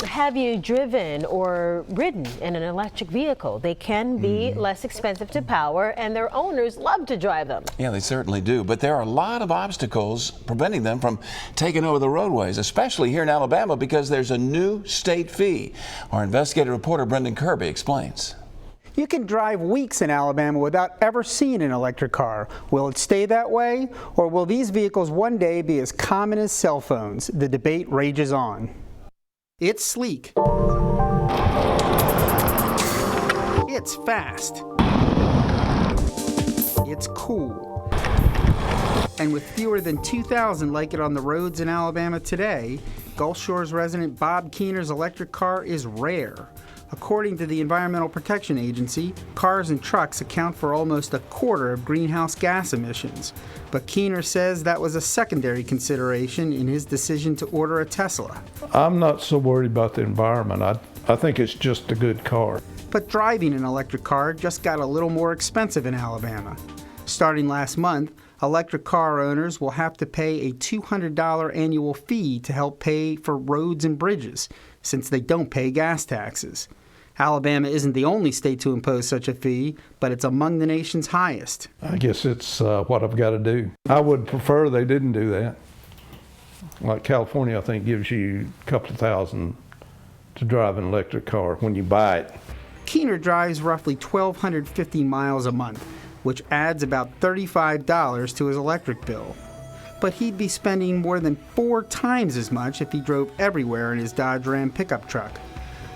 Have you driven or ridden in an electric vehicle? They can be less expensive to power, and their owners love to drive them. Yeah, they certainly do. But there are a lot of obstacles preventing them from taking over the roadways, especially here in Alabama, because there's a new state fee. Our investigative reporter Brendan Kirby explains. You can drive weeks in Alabama without ever seeing an electric car. Will it stay that way, or will these vehicles one day be as common as cell phones? The debate rages on. It's sleek. It's fast. It's cool. And with fewer than 2,000 like it on the roads in Alabama today, Gulf Shores resident Bob Keener's electric car is rare. According to the Environmental Protection Agency, cars and trucks account for almost a quarter of greenhouse gas emissions. But Keener says that was a secondary consideration in his decision to order a Tesla. I'm not so worried about the environment. I think it's just a good car. But driving an electric car just got a little more expensive in Alabama. Starting last month, electric car owners will have to pay a $200 annual fee to help pay for roads and bridges, since they don't pay gas taxes. Alabama isn't the only state to impose such a fee, but it's among the nation's highest. I guess it's what I've got to do. I would prefer they didn't do that. Like California, I think, gives you a couple of $1,000 to drive an electric car when you buy it. Keener drives roughly 1,250 miles a month, which adds about $35 to his electric bill. But he'd be spending more than 4 times as much if he drove everywhere in his Dodge Ram pickup truck.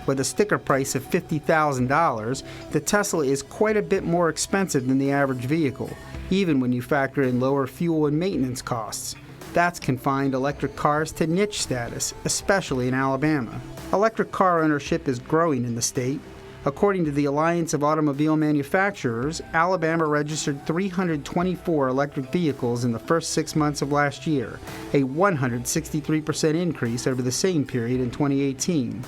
With a sticker price of $50,000, the Tesla is quite a bit more expensive than the average vehicle, even when you factor in lower fuel and maintenance costs. That's confined electric cars to niche status, especially in Alabama. Electric car ownership is growing in the state. According to the Alliance of Automobile Manufacturers, Alabama registered 324 electric vehicles in the first 6 months of last year, a 163% increase over the same period in 2018.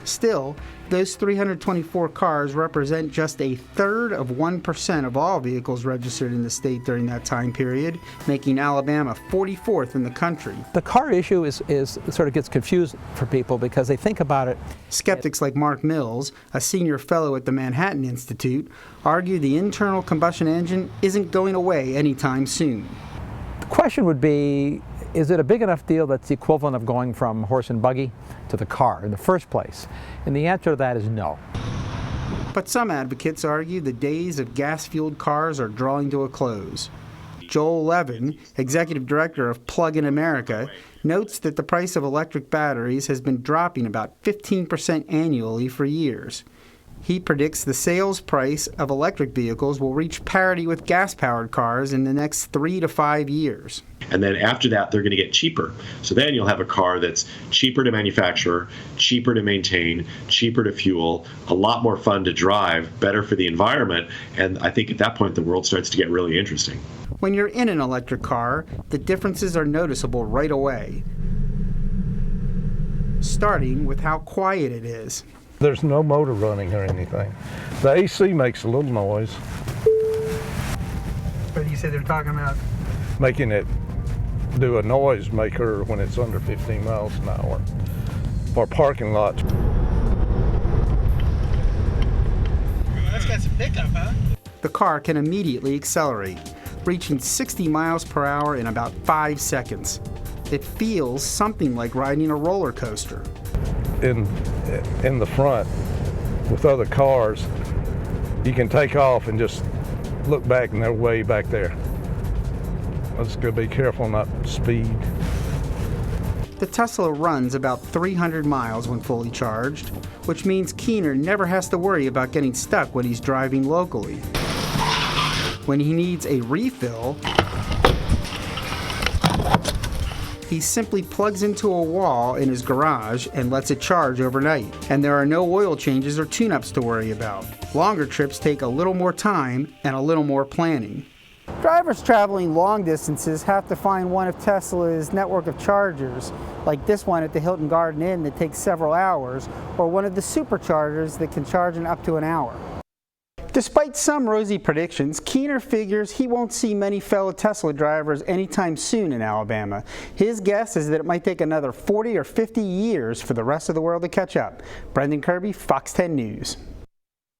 Still, those 324 cars represent just a third of 1% of all vehicles registered in the state during that time period, making Alabama 44th in the country. The car issue is sort of gets confused for people because they think about it. Skeptics like Mark Mills, a senior fellow at the Manhattan Institute, argue the internal combustion engine isn't going away anytime soon. The question would be, is it a big enough deal that's the equivalent of going from horse and buggy to the car in the first place? And the answer to that is no. But some advocates argue the days of gas-fueled cars are drawing to a close. Joel Levin, executive director of Plug-in America, notes that the price of electric batteries has been dropping about 15% annually for years. He predicts the sales price of electric vehicles will reach parity with gas-powered cars in the next 3 to 5 years. And then after that, they're going to get cheaper. So then you'll have a car that's cheaper to manufacture, cheaper to maintain, cheaper to fuel, a lot more fun to drive, better for the environment. And I think at that point, the world starts to get really interesting. When you're in an electric car, the differences are noticeable right away, starting with how quiet it is. There's no motor running or anything. The AC makes a little noise. But you said they're talking about making it do a noise maker when it's under 15 miles an hour for parking lots. That's got some pickup, huh? The car can immediately accelerate, reaching 60 miles per hour in about 5 seconds. It feels something like riding a roller coaster. In the front with other cars, you can take off and just look back and they're way back there. I just gotta be careful not to speed. The Tesla runs about 300 miles when fully charged, which means Keener never has to worry about getting stuck when he's driving locally. When he needs a refill, he simply plugs into a wall in his garage and lets it charge overnight. And there are no oil changes or tune-ups to worry about. Longer trips take a little more time and a little more planning. Drivers traveling long distances have to find one of Tesla's network of chargers, like this one at the Hilton Garden Inn that takes several hours, or one of the superchargers that can charge in up to an hour. Despite some rosy predictions, Keener figures he won't see many fellow Tesla drivers anytime soon in Alabama. His guess is that it might take another 40 or 50 years for the rest of the world to catch up. Brendan Kirby, Fox 10 News.